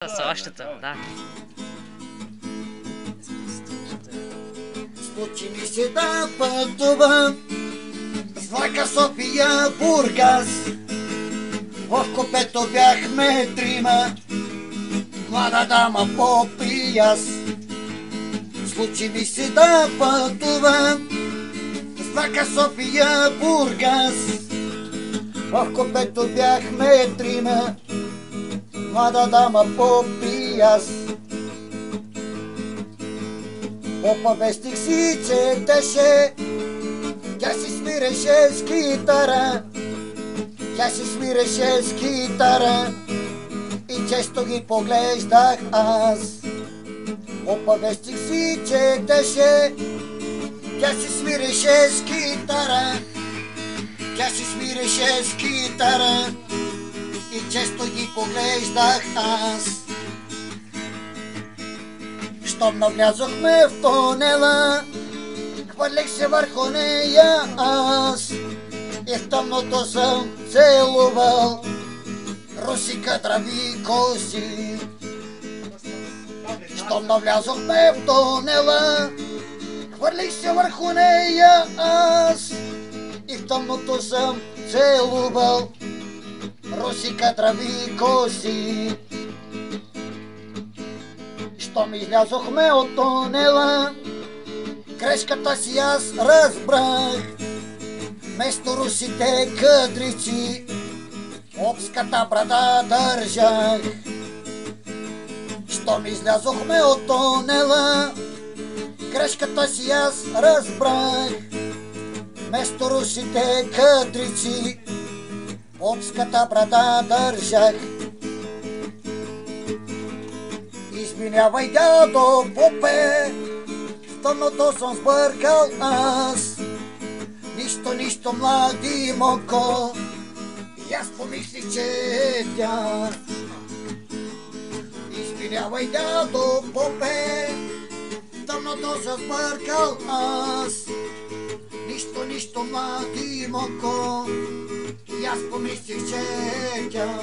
Същото, да. Случи ми се да пътувам с влака София-Бургас. В купето бяхме трима, млада дама, поп и аз. Случи ми се да пътувам с влака София-Бургас. В купето бяхме трима, млада дама, поп и аз. Попа вестник си четеше, тя си свиреше с китара. Тя си свиреше с китара и често ги поглеждах аз. Попа вестник си четеше, тя си свиреше с китара. Тя си свиреше с китара и често ги поглеждах аз. Щом навлязохме в тунела, хвърлих се върху нея аз. И в тъмното съм целувал русика трави коси. Щом навлязохме в тунела, хвърлих се върху нея аз. И в тъмното съм целувал русика трави коси. Щом излязохме от тунела, грешката си аз разбрах. Вместо русите кадрици, попската брада държах. Щом излязохме от тунела, грешката си аз разбрах. Вместо русите кадрици, попската брада държах. Извинявай, дядо попе, в тъмното съм сбъркал аз. Нищо, млади моко, и аз помислих, че е тя. Извинявай, дядо попе, в тъмното съм сбъркал аз. Нищо, млади моко, и аз помислих, че е тя.